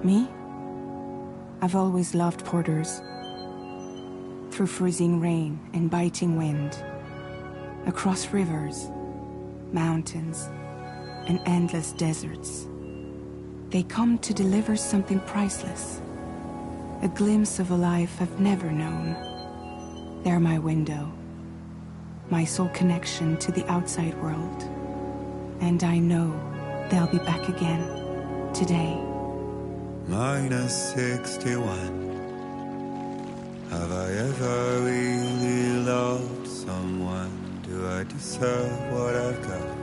Me? I've always loved porters. Through freezing rain and biting wind, across rivers, mountains, and endless deserts, they come to deliver something priceless, a glimpse of a life I've never known. They're my window, my sole connection to the outside world. And I know they'll be back again, today. Minus 61. Have I ever really loved someone? Do I deserve what I've got?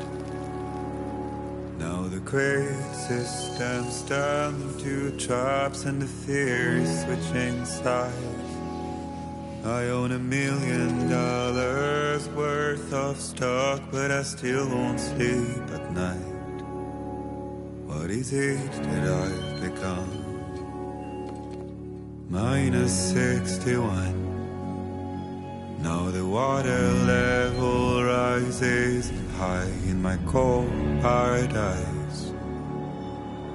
Now the crate systems turned into traps and the fear is switching sides. I own $1 million worth of stock, but I still won't sleep at night. What is it that I've become? Minus 61. Now the water level rises high in my cold paradise,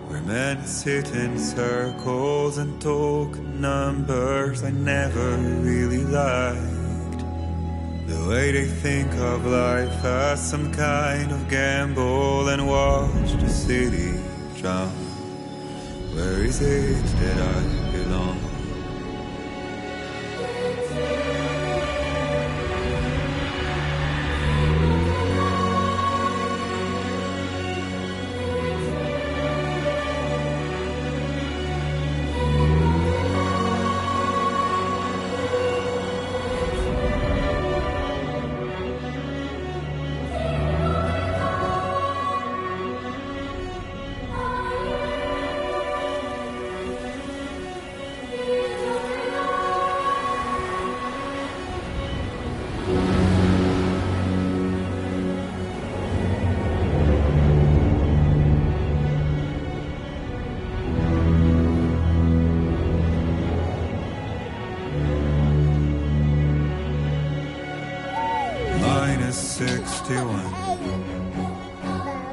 where men sit in circles and talk numbers I never really liked. The way they think of life as some kind of gamble and watch the city drown. Where is it that I belong? Minus 61.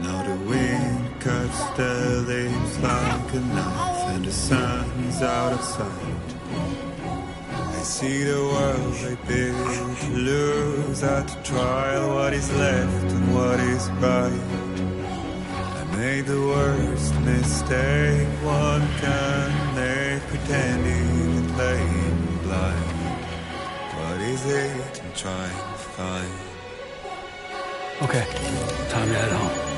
Now the wind cuts the leaves like a knife and the sun's out of sight. I see the world I built lose at the trial, what is left and what is right. I made the worst mistake one can make, pretending and playing blind. What is it I'm trying to find? Okay, time to head home.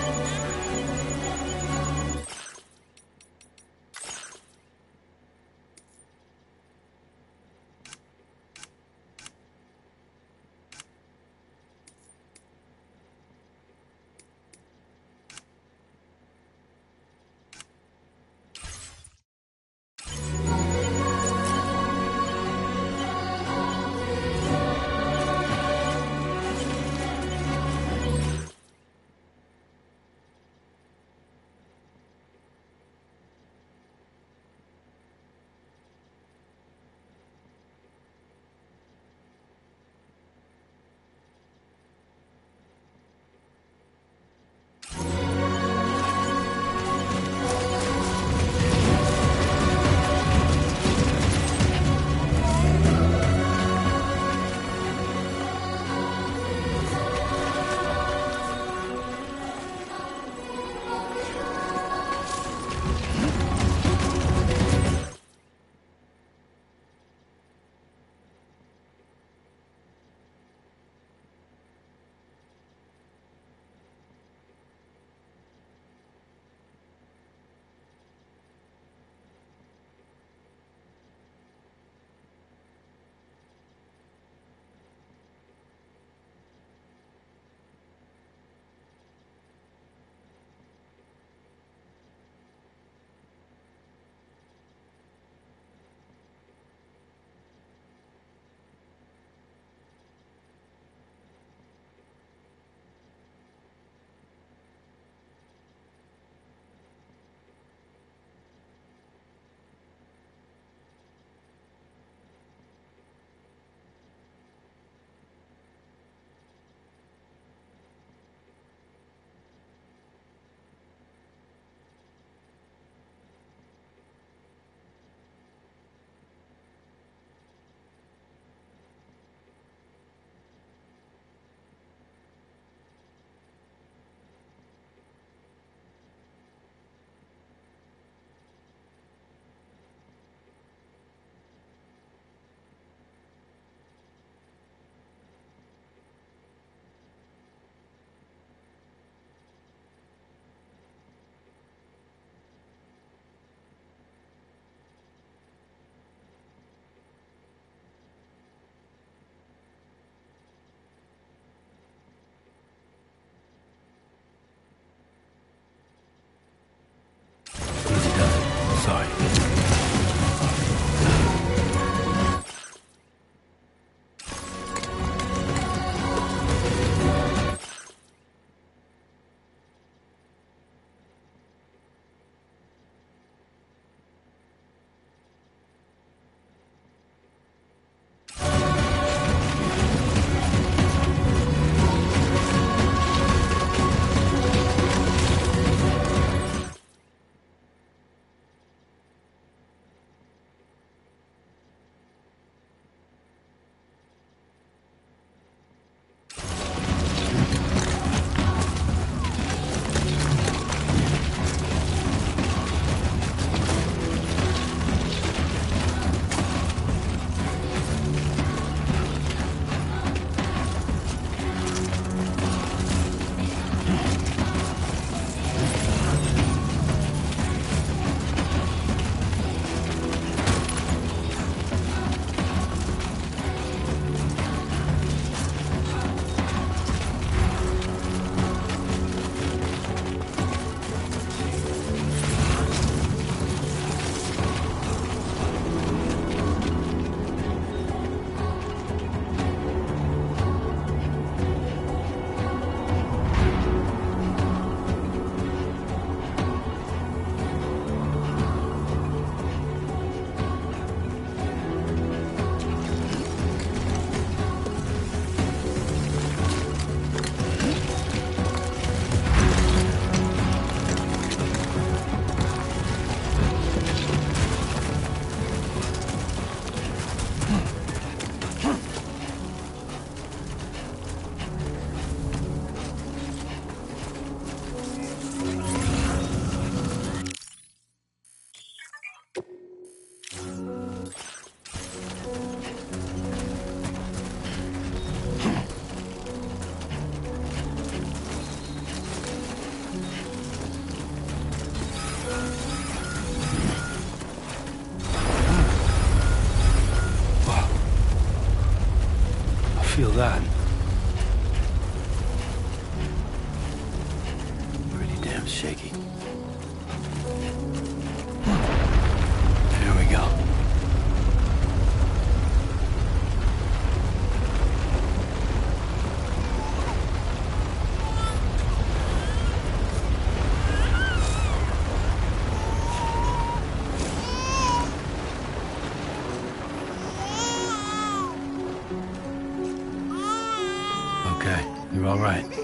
damn shaky. Here we go. Okay, you're all right.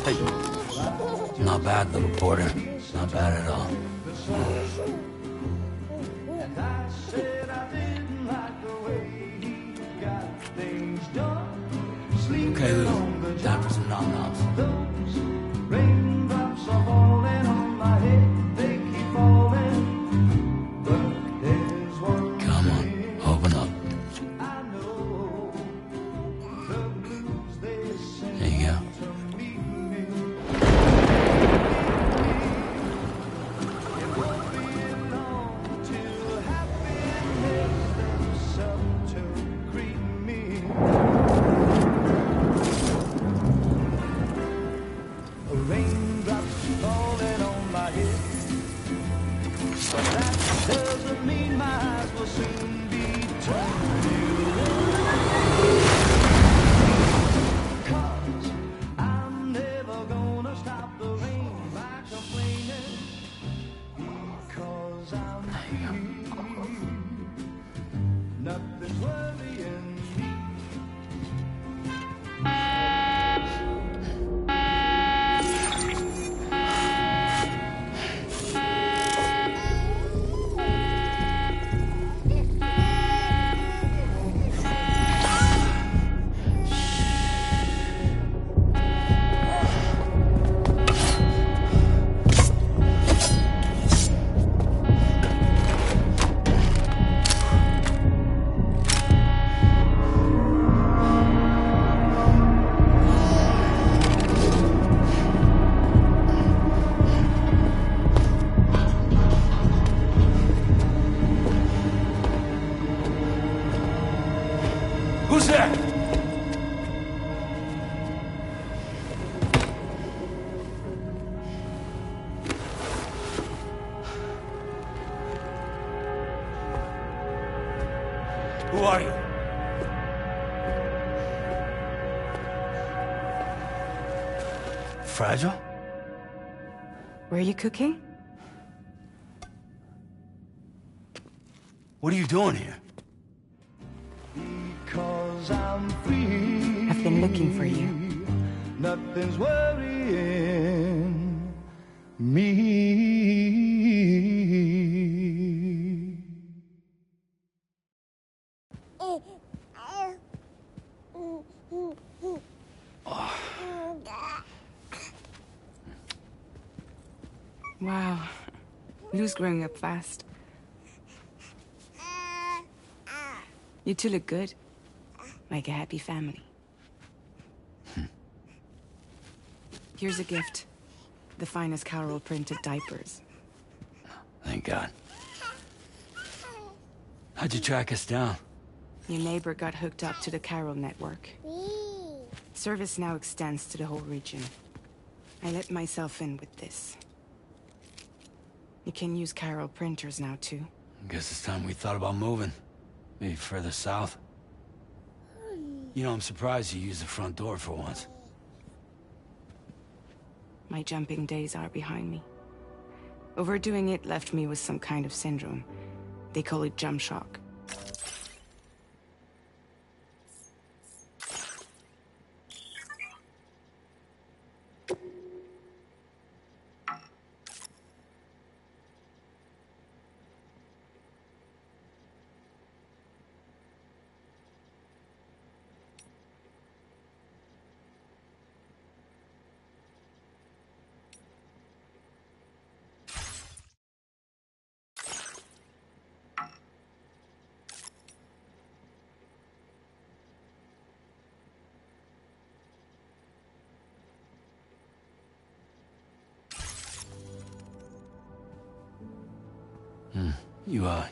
Hey. Not bad, little porter. Not bad at all. Okay, Lou. Time for some nom-noms. Raindrops are falling on my head, they keep falling. But there's one Come on, open up. I know, the blues they sing There you go. to meet me. It won't be long till happiness steps up to greet me. Raindrops falling on my head, but that doesn't mean my eyes will soon be turned to red. 'Cause I'm never gonna stop the rain by complaining, because I'm free. Nothing's worrying me. Who's there? Who are you? Fragile? Were you cooking? What are you doing here? Because I'm free. I've been looking for you. Nothing's worrying me. Wow. Lou's growing up fast. You two look good. Like a happy family. Here's a gift. The finest Carol printed diapers. Thank God. How'd you track us down? Your neighbor got hooked up to the Carol network. Service now extends to the whole region. I let myself in with this. You can use Carol printers now, too. Guess it's time we thought about moving. Maybe further south. You know, I'm surprised you used the front door for once. My jumping days are behind me. Overdoing it left me with some kind of syndrome. They call it jump shock.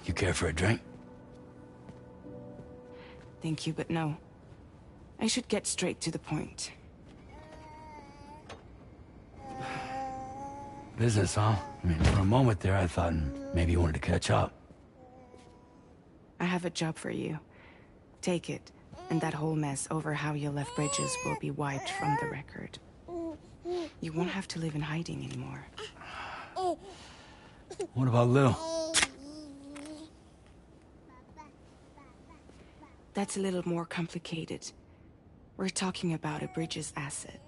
You care for a drink? Thank you, but no. I should get straight to the point. Business, huh? I mean, for a moment there, I thought maybe you wanted to catch up. I have a job for you. Take it, and that whole mess over how you left Bridges will be wiped from the record. You won't have to live in hiding anymore. What about Lou? That's a little more complicated. We're talking about a bridge's asset.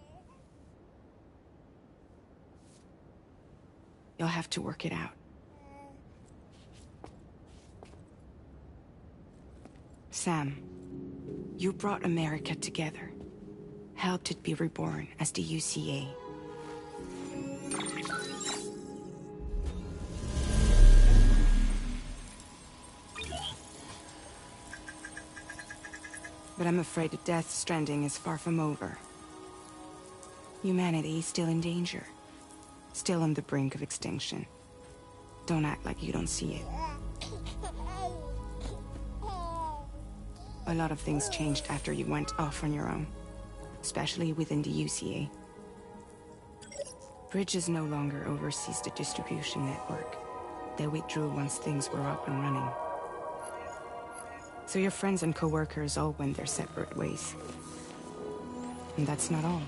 You'll have to work it out. Sam, you brought America together. Helped it be reborn as the UCA. But I'm afraid that Death Stranding is far from over. Humanity is still in danger. Still on the brink of extinction. Don't act like you don't see it. A lot of things changed after you went off on your own. Especially within the UCA. Bridges no longer oversees the distribution network. They withdrew once things were up and running. So your friends and co-workers all went their separate ways. And that's not all.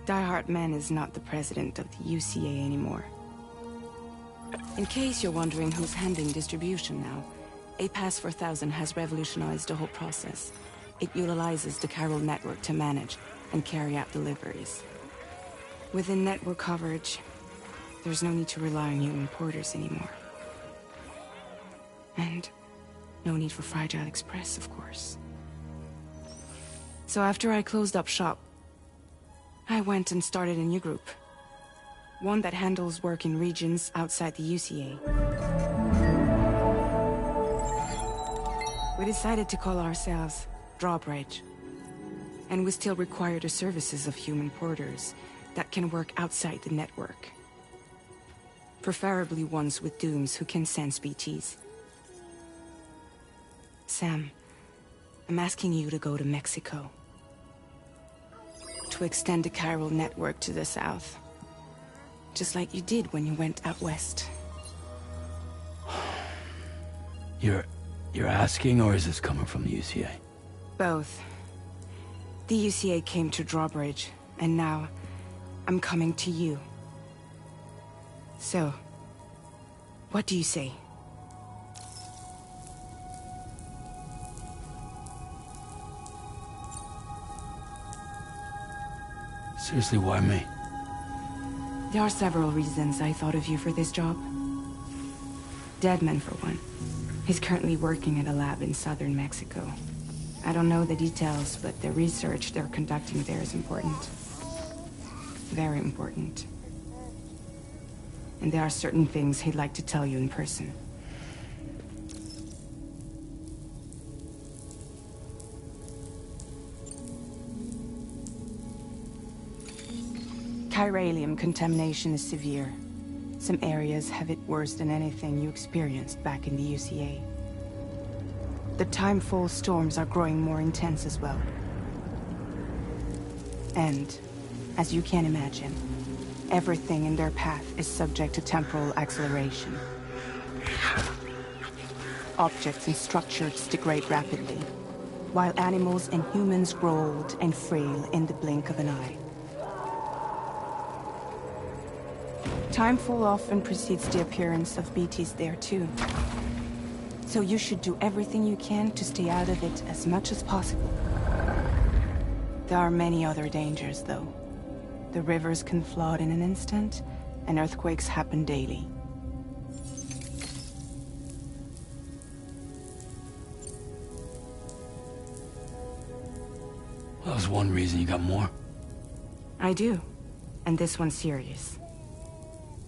Die Hartman is not the president of the UCA anymore. In case you're wondering who's handling distribution now, A Pass 4000 has revolutionized the whole process. It utilizes the chiral network to manage and carry out deliveries. Within network coverage, there's no need to rely on human porters anymore. And no need for Fragile Express, of course. So after I closed up shop, I went and started a new group. One that handles work in regions outside the UCA. We decided to call ourselves Drawbridge. And we still require the services of human porters that can work outside the network. Preferably ones with dooms who can sense BTs. Sam, I'm asking you to go to Mexico. To extend the chiral network to the south. Just like you did when you went out west. You're asking, or is this coming from the UCA? Both. The UCA came to Drawbridge, and now I'm coming to you. So, what do you say? Seriously, why me? There are several reasons I thought of you for this job. Deadman, for one. He's currently working at a lab in southern Mexico. I don't know the details, but the research they're conducting there is important. Very important. And there are certain things he'd like to tell you in person. Chiralium contamination is severe. Some areas have it worse than anything you experienced back in the UCA. The timefall storms are growing more intense as well. And, as you can imagine, everything in their path is subject to temporal acceleration. Objects and structures degrade rapidly, while animals and humans grow old and frail in the blink of an eye. Timefall often precedes the appearance of BTs there too. So you should do everything you can to stay out of it as much as possible. There are many other dangers, though. The rivers can flood in an instant, and earthquakes happen daily. Well, that was one reason. You got more? I do. And this one's serious.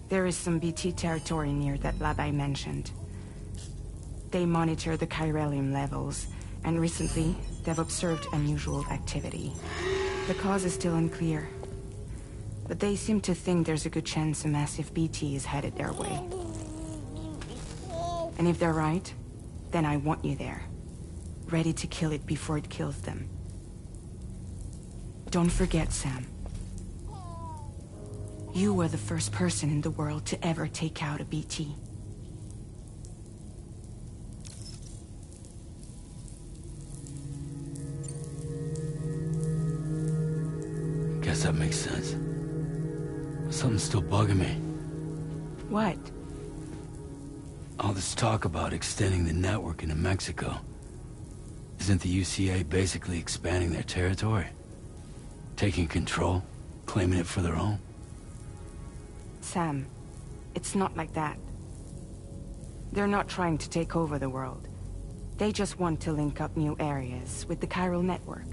There is some BT territory near that lab I mentioned. They monitor the chiralium levels, and recently, they've observed unusual activity. The cause is still unclear, but they seem to think there's a good chance a massive BT is headed their way. And if they're right, then I want you there, ready to kill it before it kills them. Don't forget, Sam. You were the first person in the world to ever take out a BT. Guess that makes sense. Something's still bugging me. What? All this talk about extending the network into Mexico. Isn't the UCA basically expanding their territory? Taking control? Claiming it for their own? Sam, it's not like that. They're not trying to take over the world. They just want to link up new areas with the chiral network.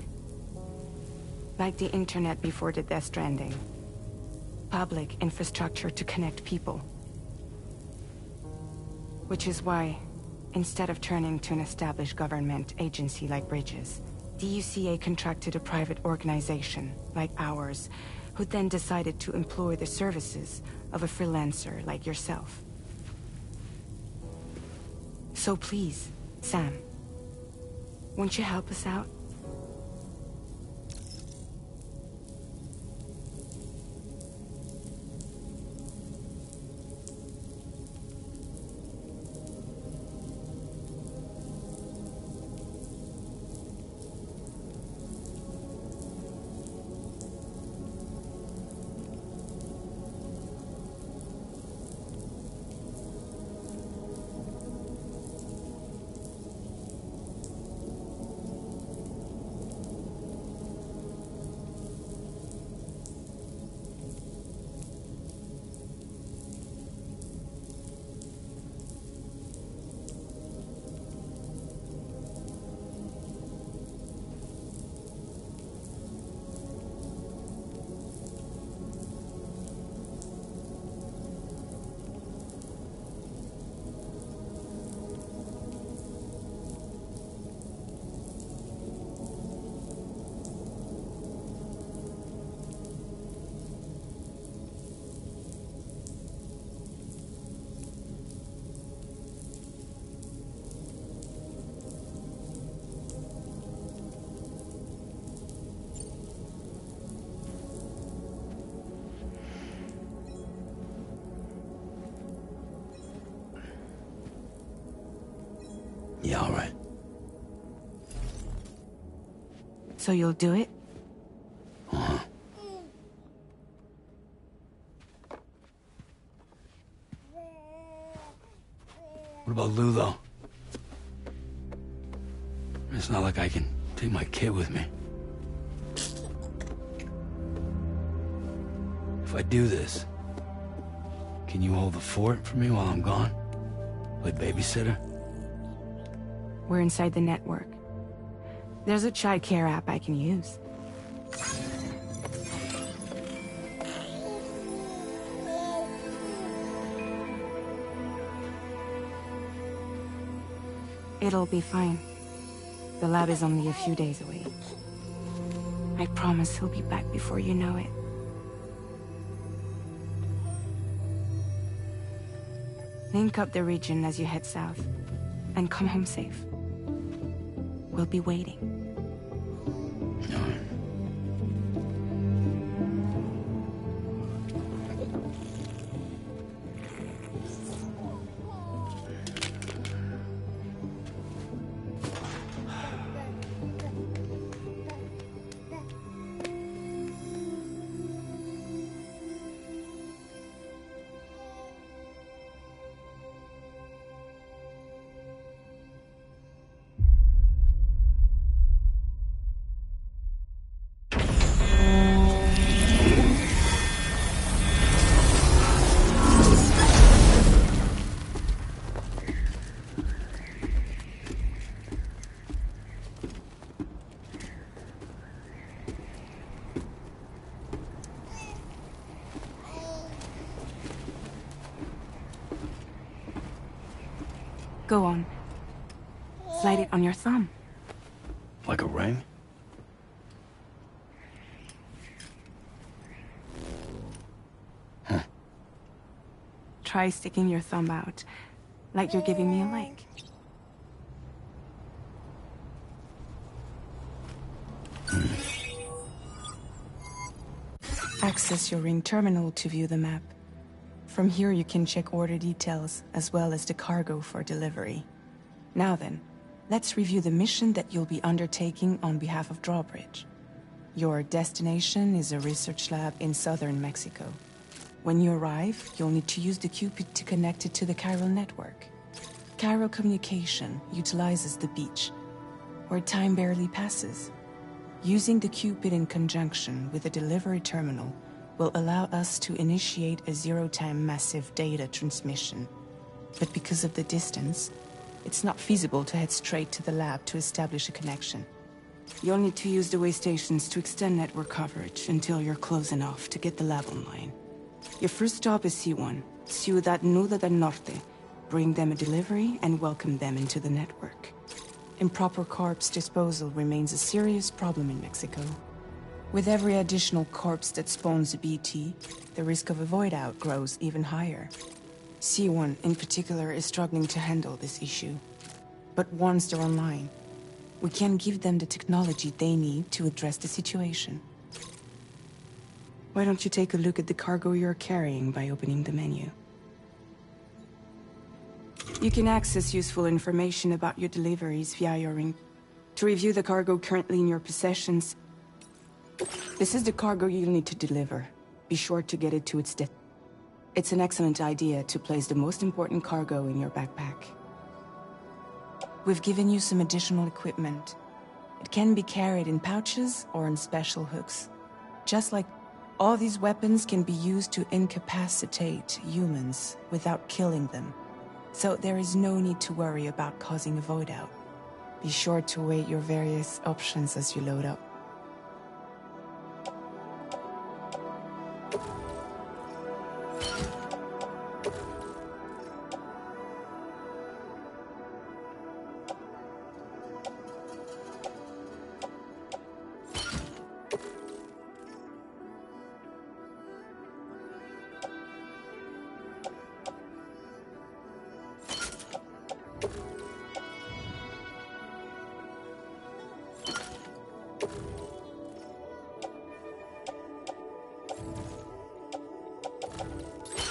Like the internet before the Death Stranding. Public infrastructure to connect people. Which is why, instead of turning to an established government agency like Bridges, the UCA contracted a private organization, like ours, who then decided to employ the services of a freelancer like yourself. So please, Sam, won't you help us out? Yeah, all right. So you'll do it? Uh-huh. What about Lou, though? It's not like I can take my kid with me. If I do this, can you hold the fort for me while I'm gone? Play babysitter? We're inside the network. There's a child care app I can use. It'll be fine. The lab is only a few days away. I promise he'll be back before you know it. Link up the region as you head south, and come home safe. We'll be waiting. All right. Go on. Slide it on your thumb. Like a ring? Huh. Try sticking your thumb out, like you're giving me a like. Access your ring terminal to view the map. From here you can check order details, as well as the cargo for delivery. Now then, let's review the mission that you'll be undertaking on behalf of Drawbridge. Your destination is a research lab in southern Mexico. When you arrive, you'll need to use the Cupid to connect it to the chiral network. Chiral communication utilizes the beach, where time barely passes. Using the Cupid in conjunction with a delivery terminal will allow us to initiate a zero-time massive data transmission. But because of the distance, it's not feasible to head straight to the lab to establish a connection. You'll need to use the way stations to extend network coverage until you're close enough to get the lab online. Your first stop is C1, Ciudad Nuda del Norte. Bring them a delivery and welcome them into the network. Improper corpse disposal remains a serious problem in Mexico. With every additional corpse that spawns a BT, the risk of a void-out grows even higher. C1, in particular, is struggling to handle this issue. But once they're online, we can give them the technology they need to address the situation. Why don't you take a look at the cargo you're carrying by opening the menu? You can access useful information about your deliveries via your ring. To review the cargo currently in your possessions, this is the cargo you'll need to deliver. Be sure to get it to its destination. It's an excellent idea to place the most important cargo in your backpack. We've given you some additional equipment. It can be carried in pouches or on special hooks. Just like all these weapons can be used to incapacitate humans without killing them. So there is no need to worry about causing a void out. Be sure to weigh your various options as you load up.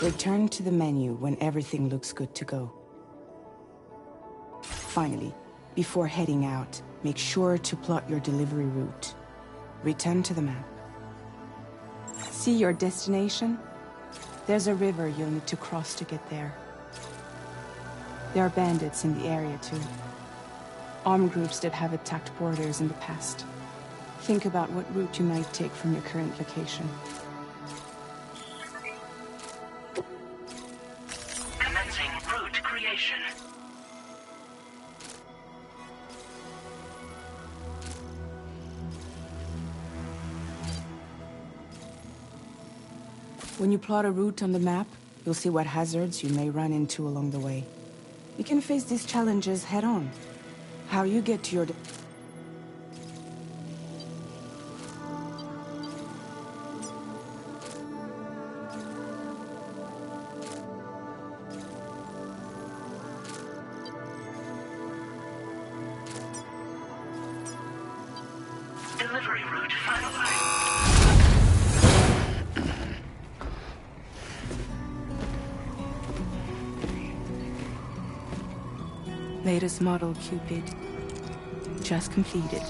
Return to the menu when everything looks good to go. Finally, before heading out, make sure to plot your delivery route. Return to the map. See your destination? There's a river you'll need to cross to get there. There are bandits in the area too. Armed groups that have attacked borders in the past. Think about what route you might take from your current location. When you plot a route on the map, you'll see what hazards you may run into along the way. You can face these challenges head-on. How you get to your... Delivery route finalized. Latest model Cupid. Just completed.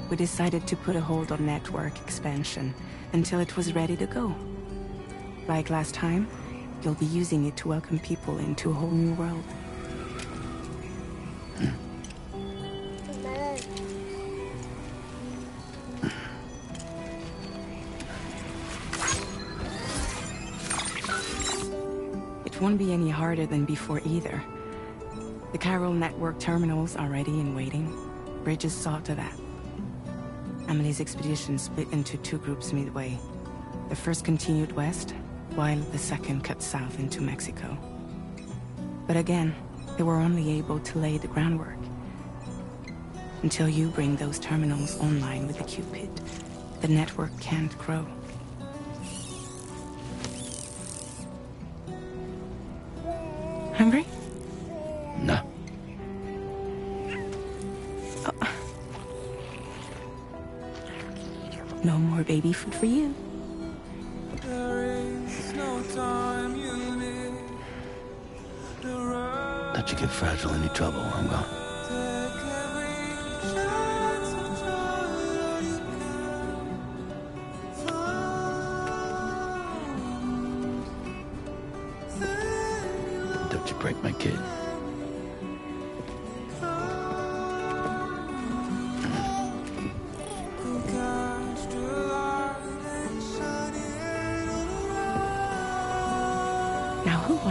We decided to put a hold on network expansion until it was ready to go. Like last time, you'll be using it to welcome people into a whole new world. It won't be any harder than before either. The chiral network terminals are ready and waiting. Bridges saw to that. Amelie's expedition split into two groups midway. The first continued west, while the second cut south into Mexico. But again, they were only able to lay the groundwork. Until you bring those terminals online with the Cupid, the network can't grow. Hungry? No. Oh. No more baby food for you. Don't you get fragile any trouble while I'm gone. Don't you break my kid.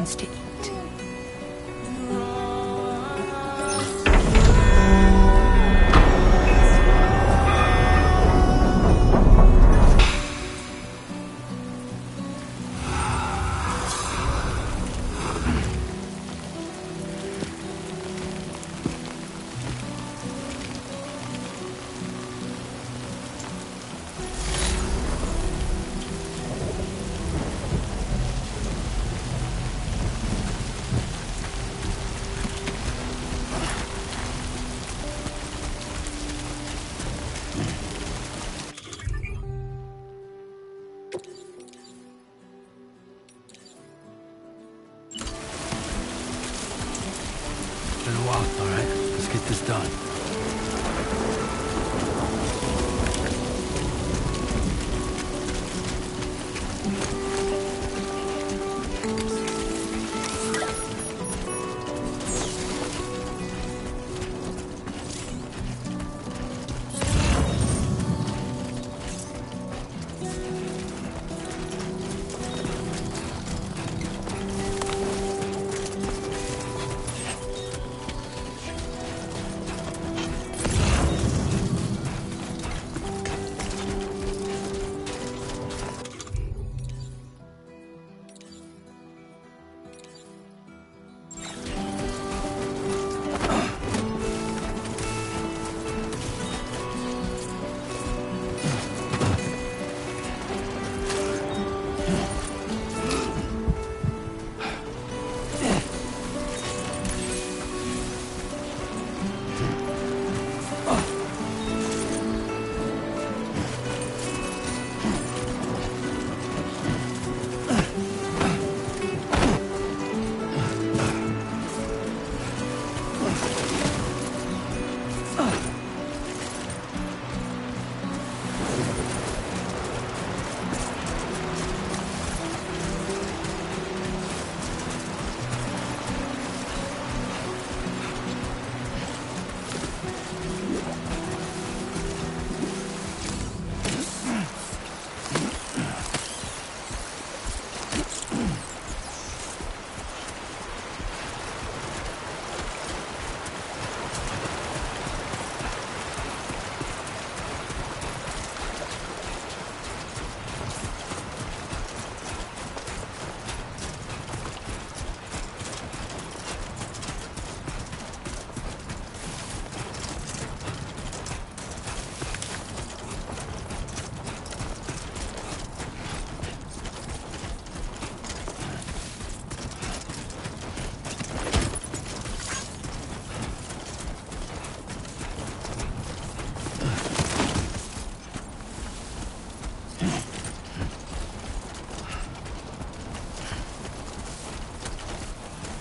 wants to eat. Been a while, all right? Let's get this done.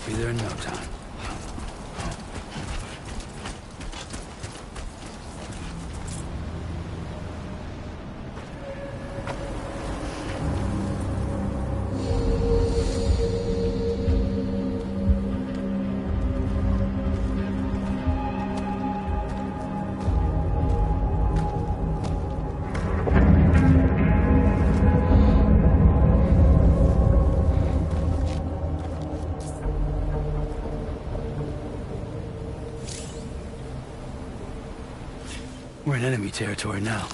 Be there in no time. We're in enemy territory now.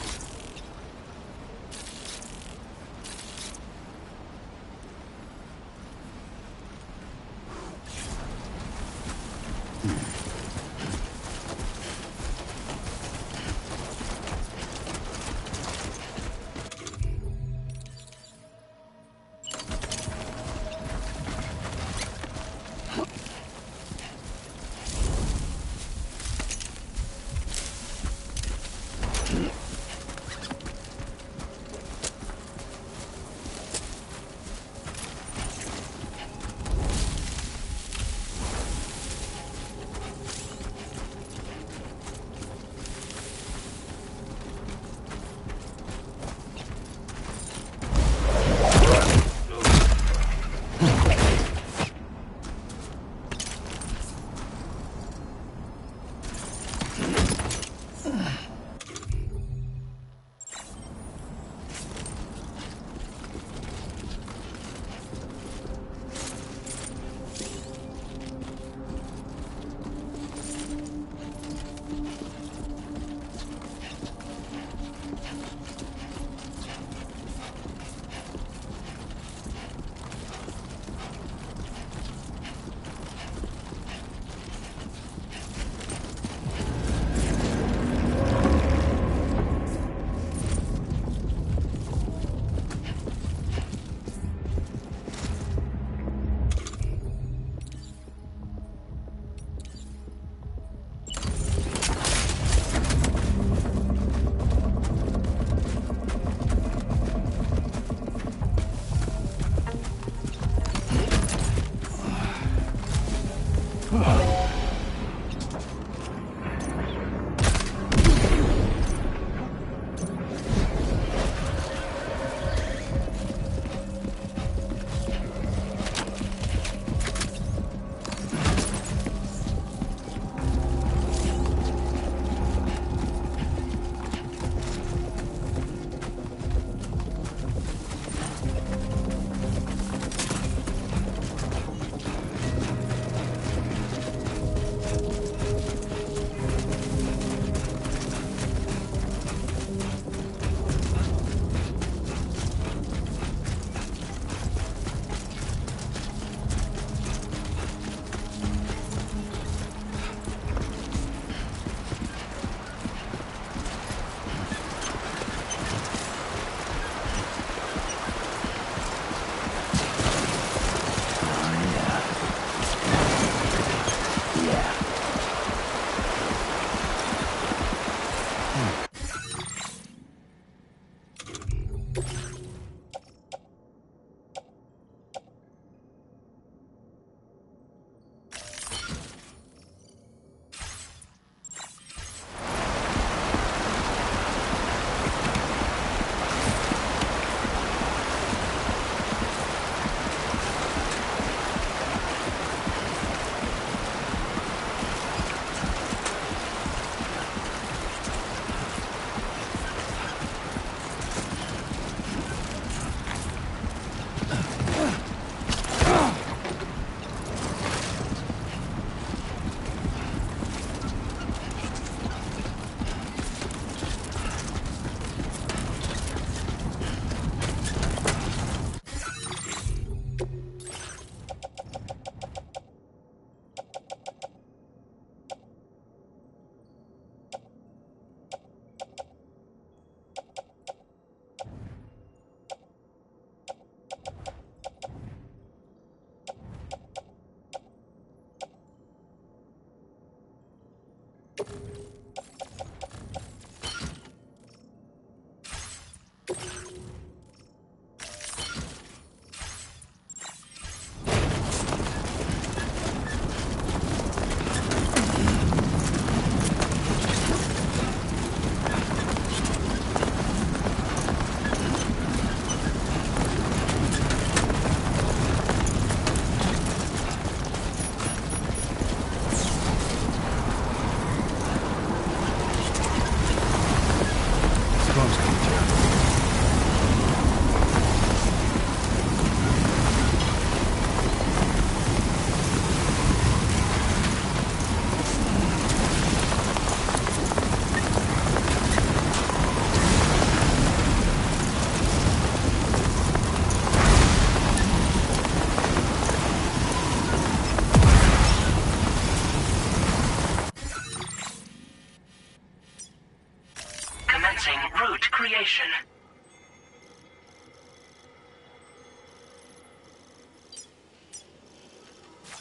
Commencing route creation.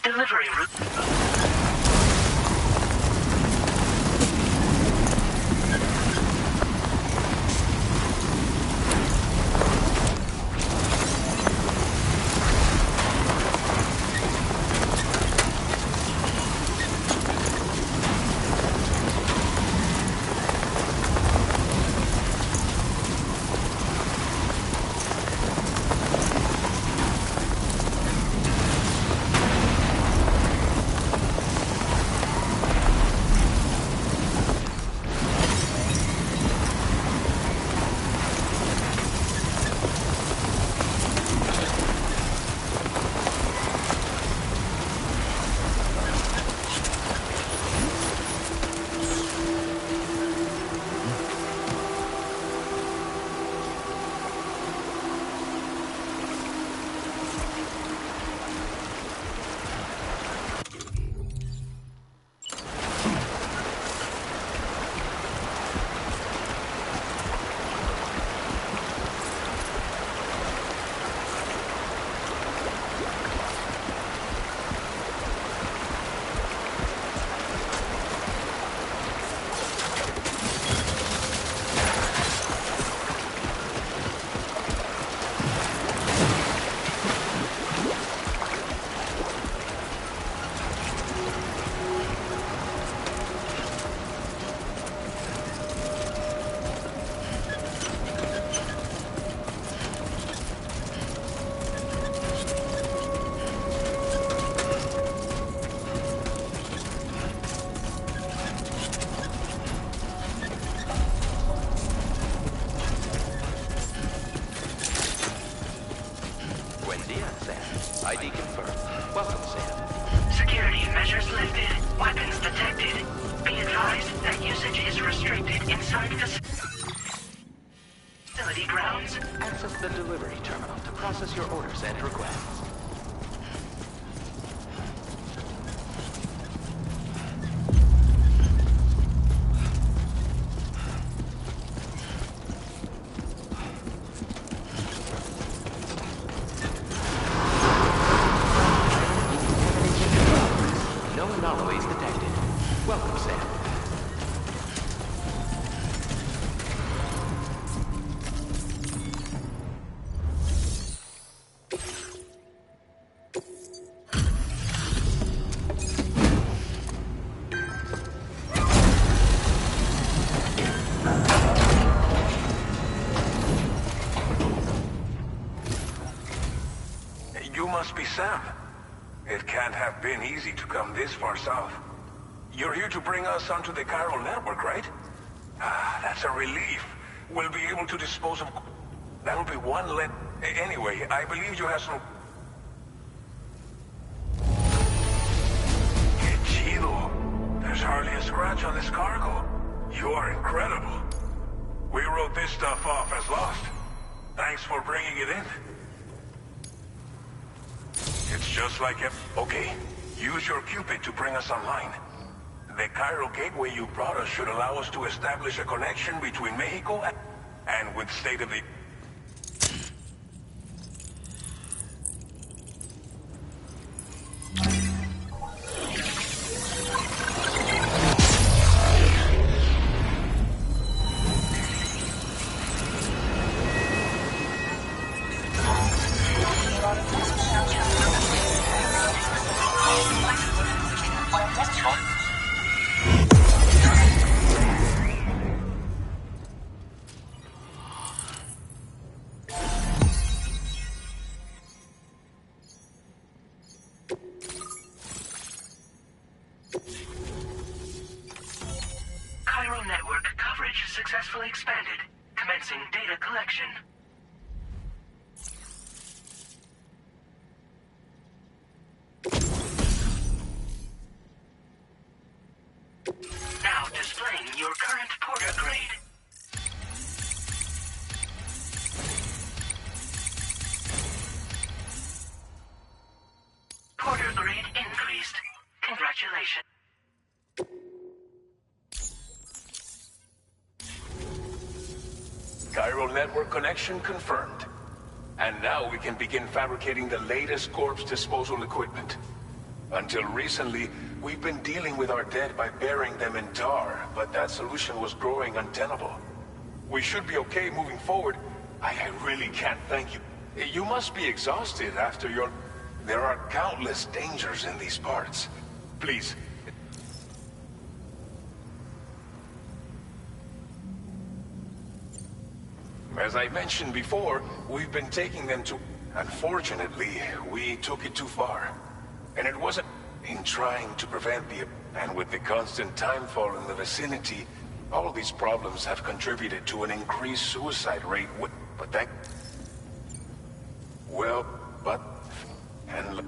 Delivery route. ID confirmed. Welcome, Sam. Security measures lifted. Weapons detected. Be advised that usage is restricted inside facility grounds. Access the delivery terminal to process your orders and requests. You must be Sam. It can't have been easy to come this far south. You're here to bring us onto the chiral network, right? Ah, that's a relief. We'll be able to dispose of... That'll be one let... Anyway, I believe you have some... Que chido. There's hardly a scratch on this cargo. You are incredible. We wrote this stuff off as lost. Thanks for bringing it in. It's just like it. Okay, use your Cupid to bring us online. The chiral gateway you brought us should allow us to establish a connection between Mexico and with state-of-the... Chiral network coverage successfully expanded. Commencing data collection. Now displaying your current porter grade. Porter grade increased. Congratulations. Chiral network connection confirmed. And now we can begin fabricating the latest corpse disposal equipment. Until recently, we've been dealing with our dead by burying them in tar, but that solution was growing untenable. We should be okay moving forward. I really can't thank you. You must be exhausted after your... There are countless dangers in these parts. Please. As I mentioned before, we've been taking them to... Unfortunately, we took it too far. And it wasn't in trying to prevent the... And with the constant timefall in the vicinity, all these problems have contributed to an increased suicide rate. But that... Well, but... And...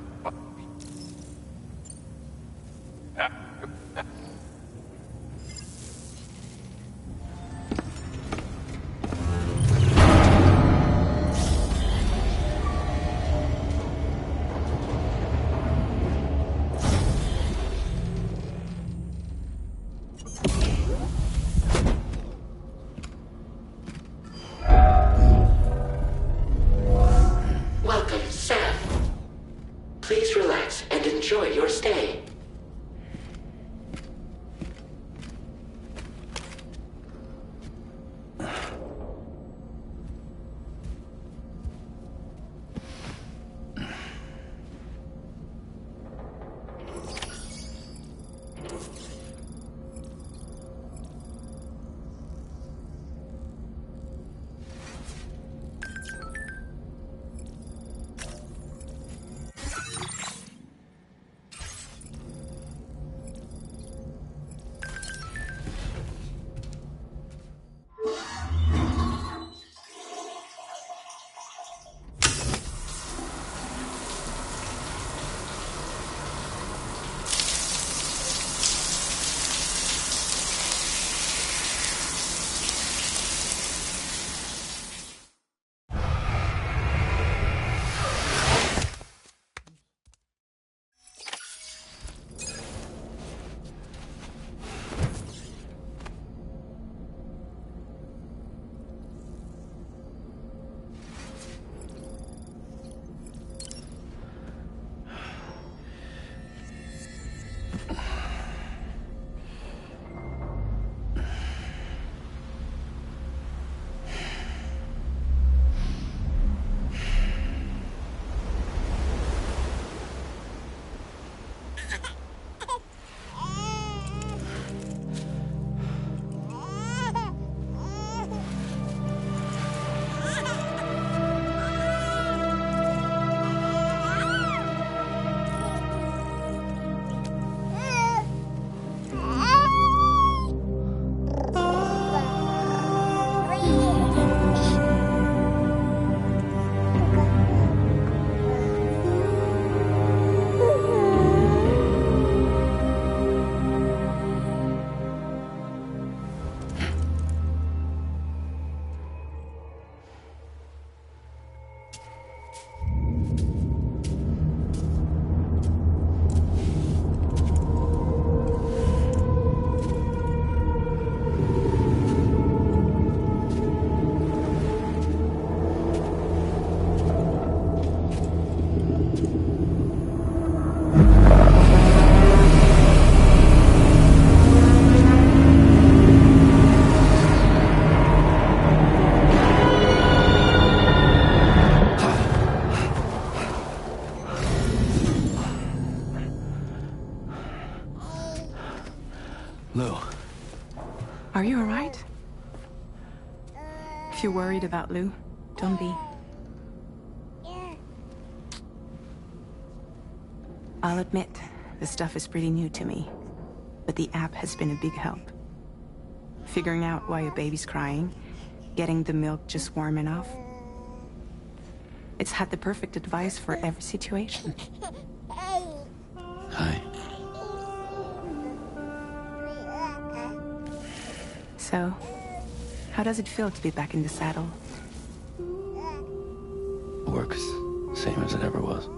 Welcome, Sam. Please relax and enjoy your stay. Lou. Are you alright? If you're worried about Lou, don't be. I'll admit, the stuff is pretty new to me, but the app has been a big help. figuring out why a baby's crying, getting the milk just warm enough. It's had the perfect advice for every situation. Hi. So, how does it feel to be back in the saddle? Works same as it ever was.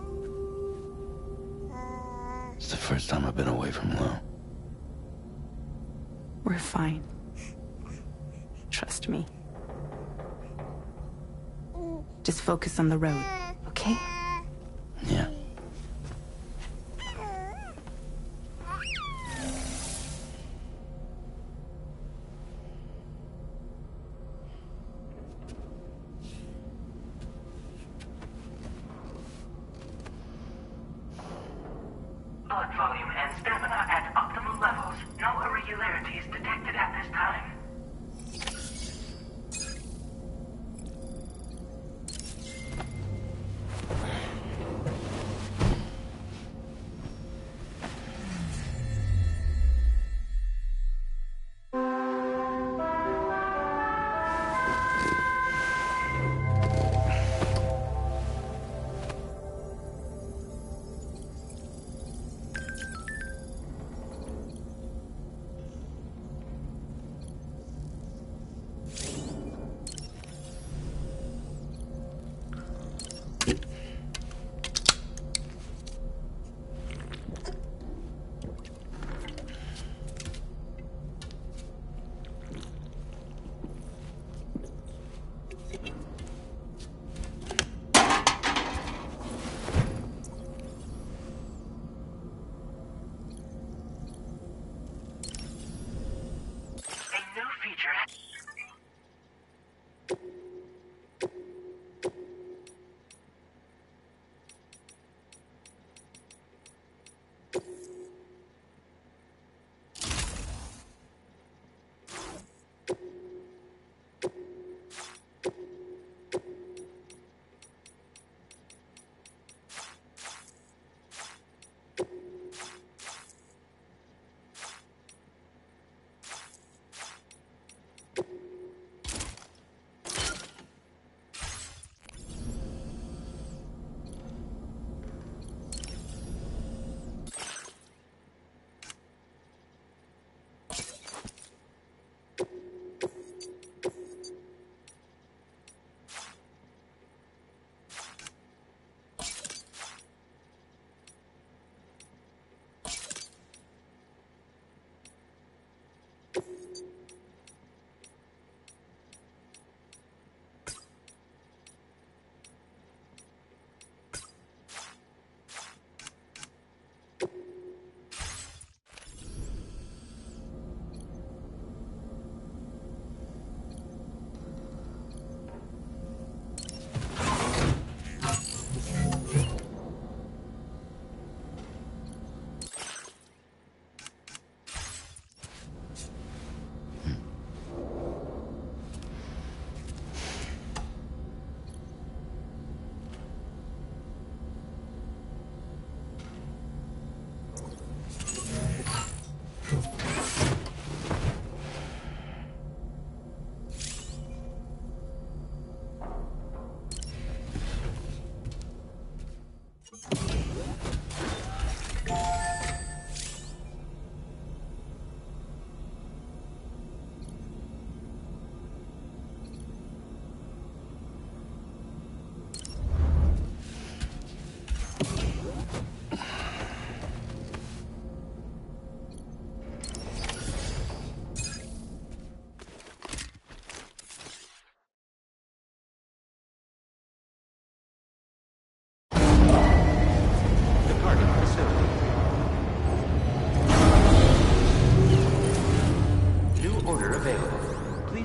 It's the first time I've been away from Lou. We're fine. Trust me. Just focus on the road, okay? Yeah. Blood volume and stamina at optimal levels. No irregularities detected at this time.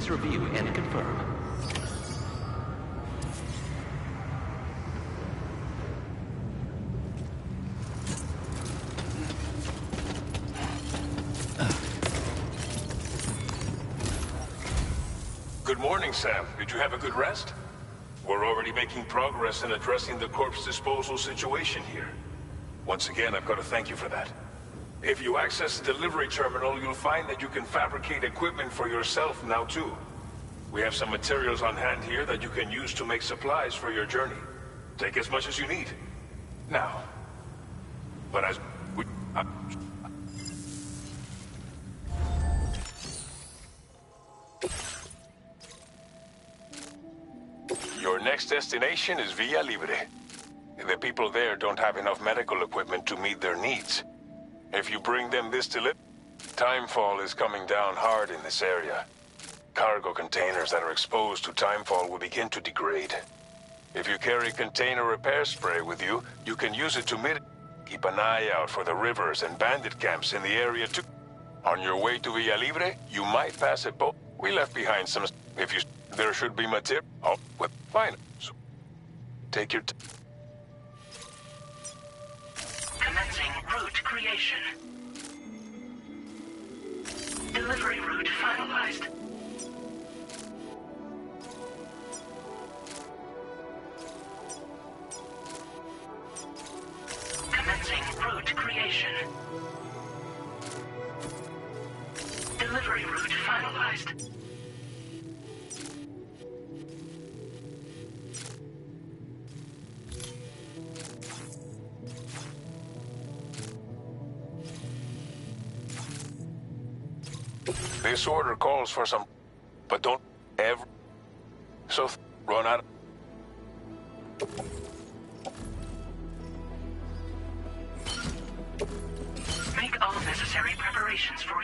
Review and confirm. Good morning, Sam. Did you have a good rest? We're already making progress in addressing the corpse disposal situation here. Once again, I've got to thank you for that. If you access the delivery terminal, you'll find that you can fabricate equipment for yourself now too. We have some materials on hand here that you can use to make supplies for your journey. Take as much as you need. Now. But as we... Your next destination is Villa Libre. The people there don't have enough medical equipment to meet their needs. If you bring them this delivery, timefall is coming down hard in this area. Cargo containers that are exposed to timefall will begin to degrade. If you carry container repair spray with you, you can use it to mitigate. Keep an eye out for the rivers and bandit camps in the area too. On your way to Villa Libre, you might pass a boat. We left behind some... If you... There should be material... Oh, well, fine. So, take your... Commencing route creation. Delivery route finalized. Commencing route creation. Delivery route finalized. This order calls for some... But don't ever... So run out... Make all necessary preparations for...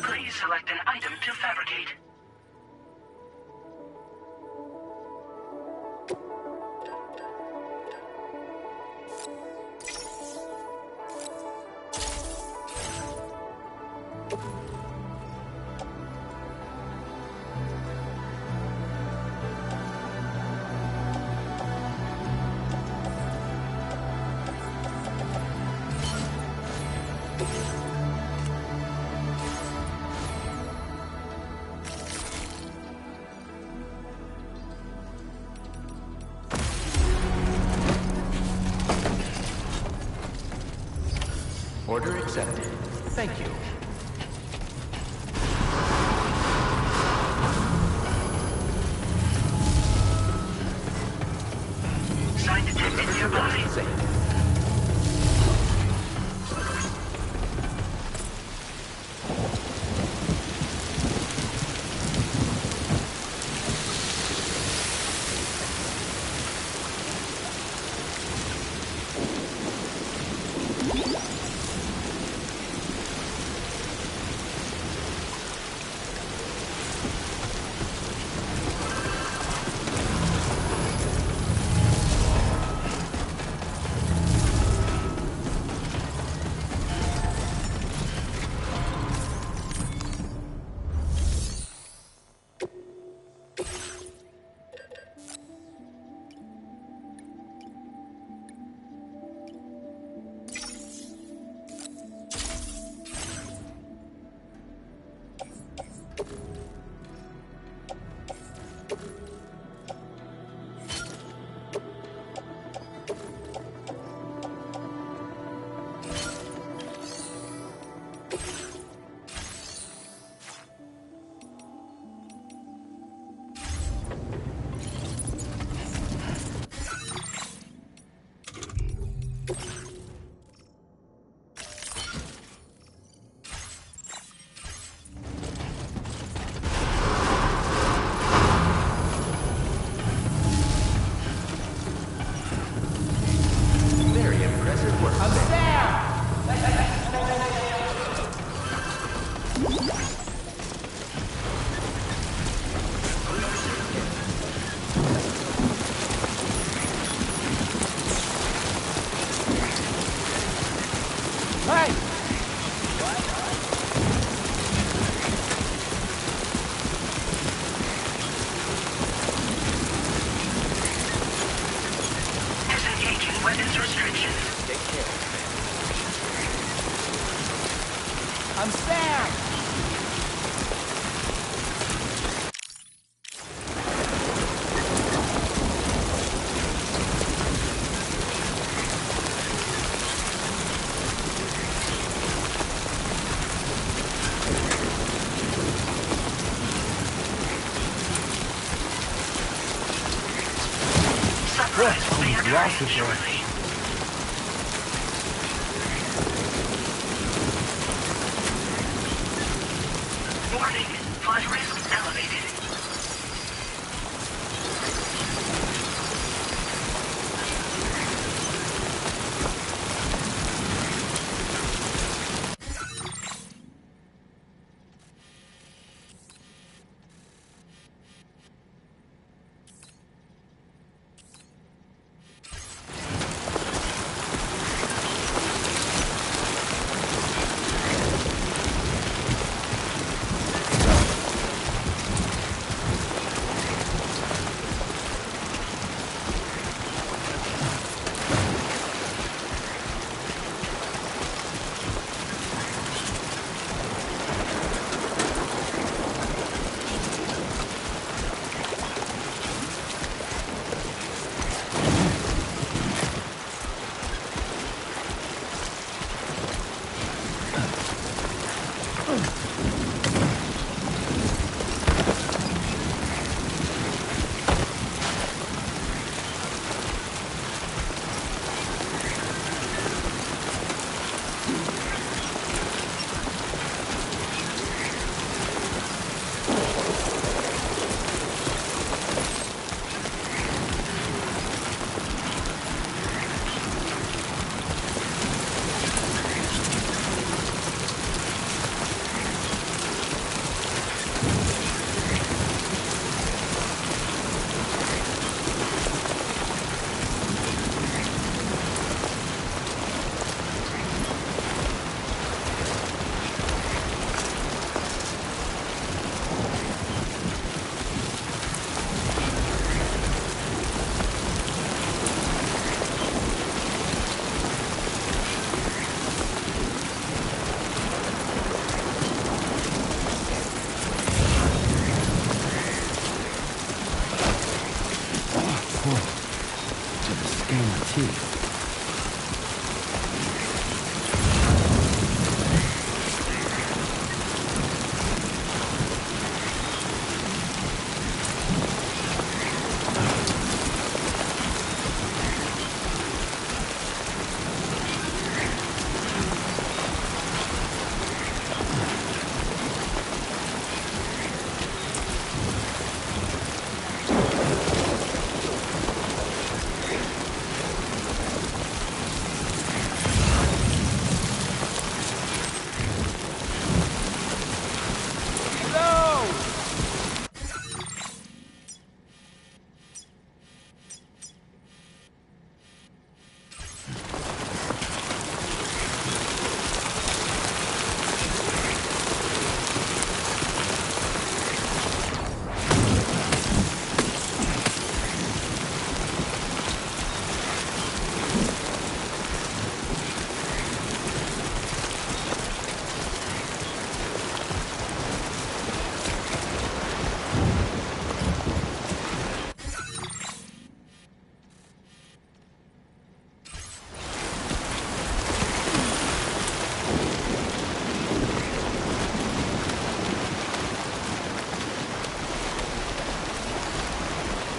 Please select an item to fabricate. Order accepted. Thank you. Sign detected nearby. Safe. Disengaging weapons restrictions. Take care. I'm Sam! Sunrise will be occurring shortly. Warning, flood risk elevated.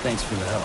Thanks for the help.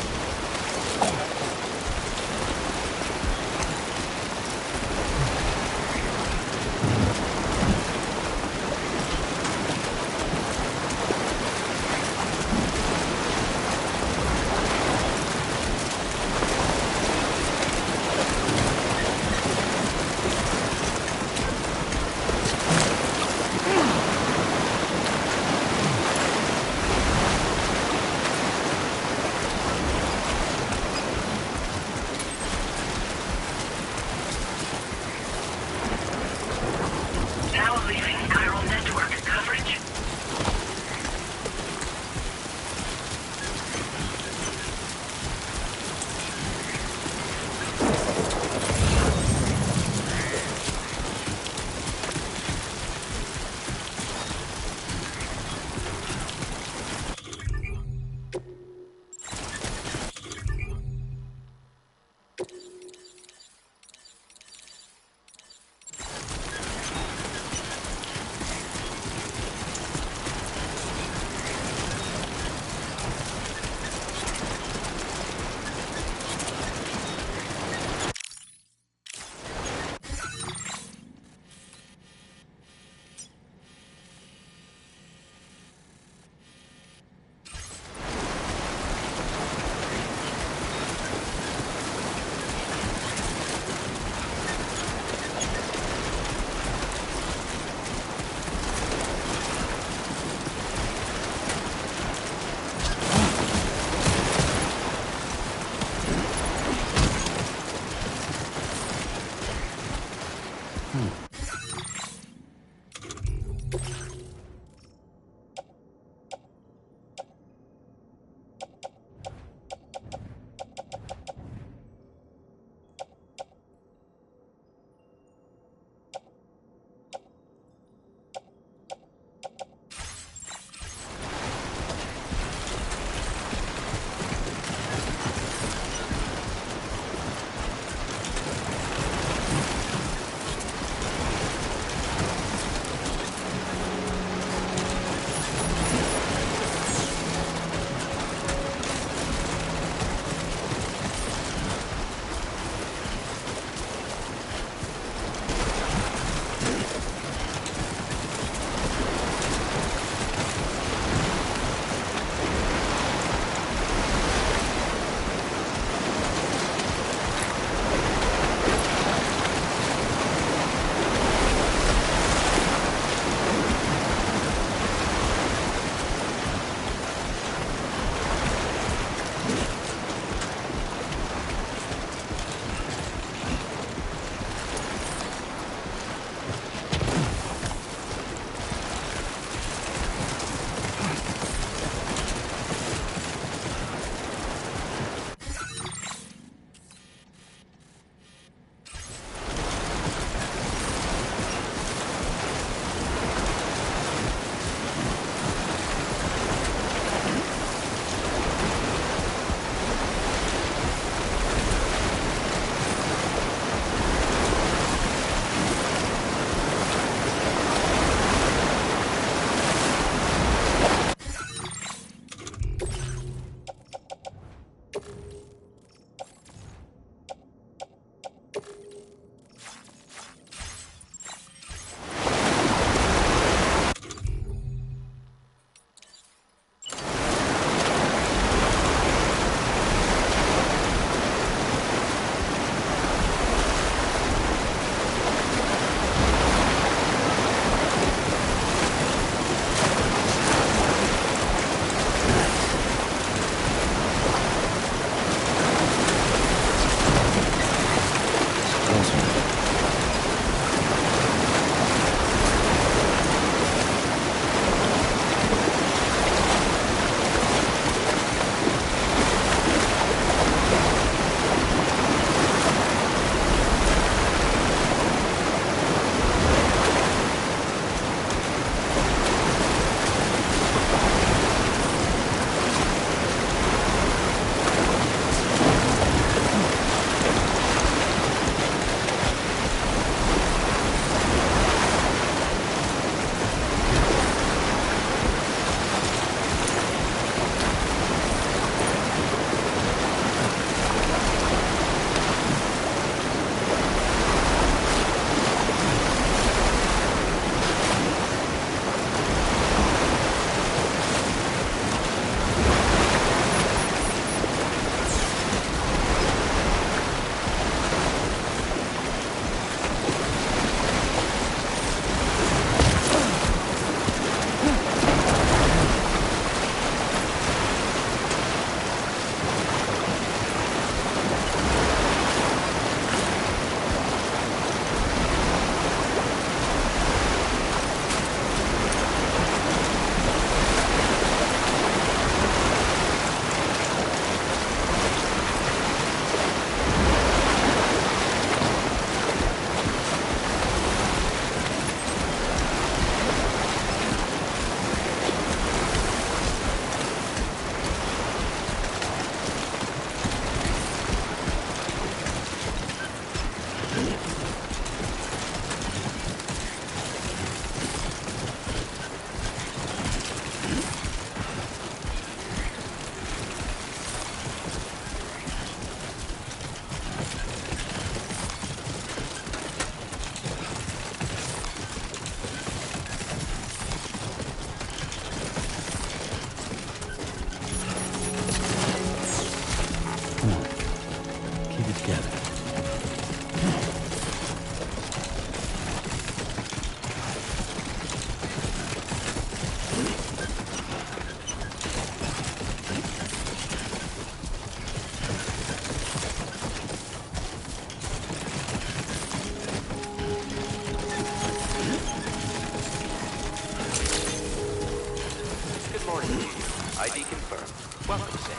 ID confirmed. Welcome, Sam.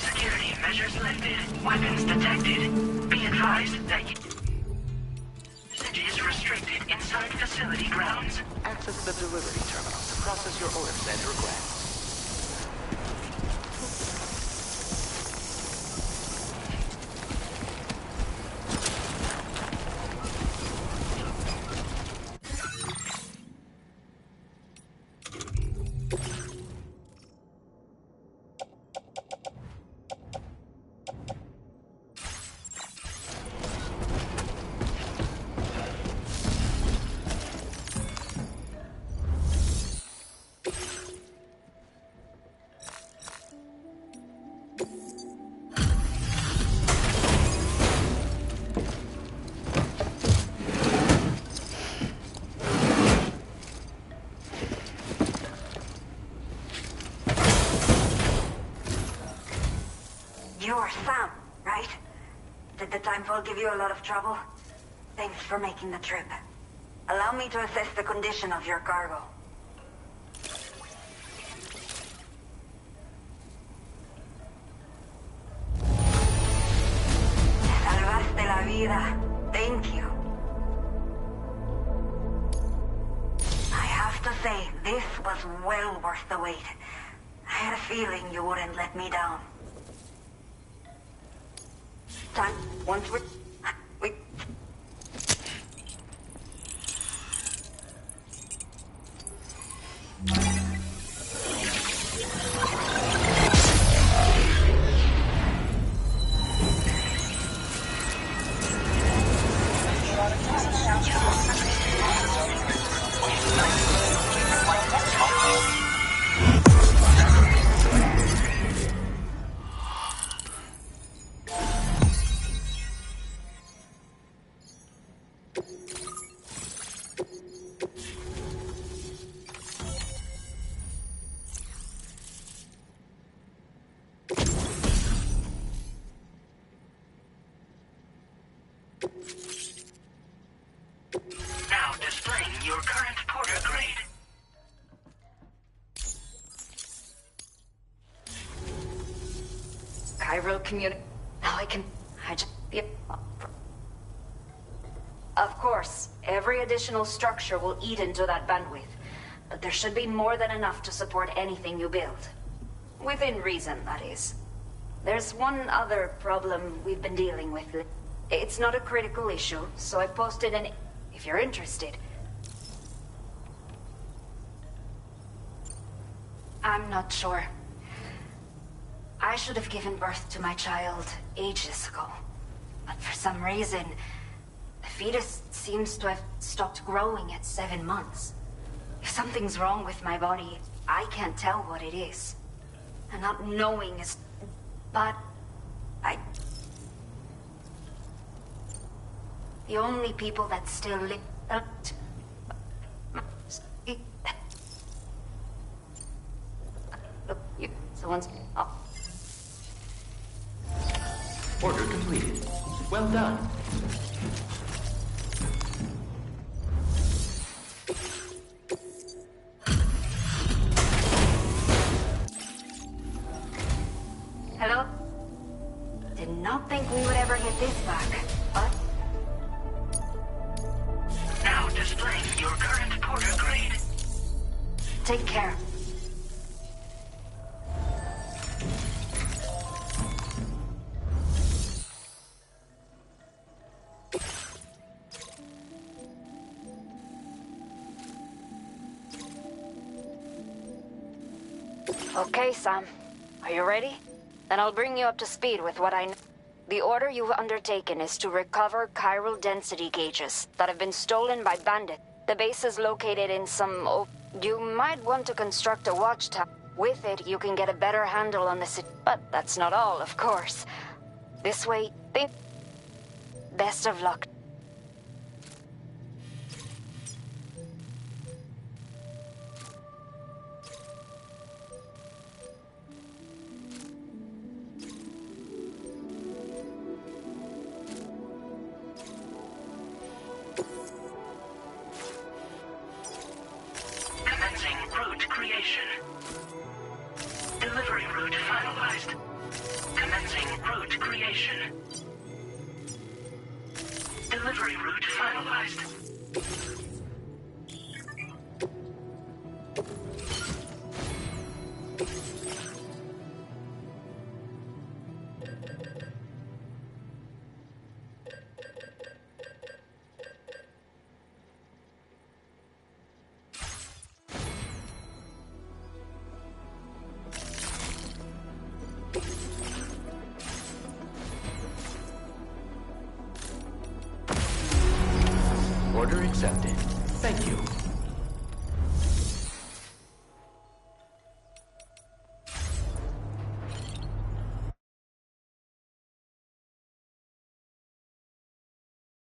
Security measures lifted. Weapons detected. Be advised that usage is restricted inside facility grounds. Access the delivery terminal to process your orders and requests. You're Sam, right? Did the timefall give you a lot of trouble? Thanks for making the trip. Allow me to assess the condition of your cargo. Salvaste la vida. Thank you. I have to say, this was well worth the wait. I had a feeling you wouldn't let me down. Once we... Now displaying your current porter grade. Chiral community. Now I just... Of course, every additional structure will eat into that bandwidth. But there should be more than enough to support anything you build. Within reason, that is. There's one other problem we've been dealing with. It's not a critical issue, so I posted an... if you're interested. I'm not sure. I should have given birth to my child ages ago. But for some reason, the fetus seems to have stopped growing at 7 months. If something's wrong with my body, I can't tell what it is. And not knowing is... but... The only people that still live... Look, someone's... Oh. Order completed. Well done. Hello? Did not think we would ever get this back, but... Now displaying your current porter grade. Take care. Okay, Sam. Are you ready? Then I'll bring you up to speed with what I know. The order you've undertaken is to recover chiral density gauges that have been stolen by bandits. The base is located in some... You might want to construct a watchtower. With it, you can get a better handle on the city. But that's not all, of course. This way, think... Best of luck. Commencing root creation. location. Delivery route finalized. Order accepted. Thank you.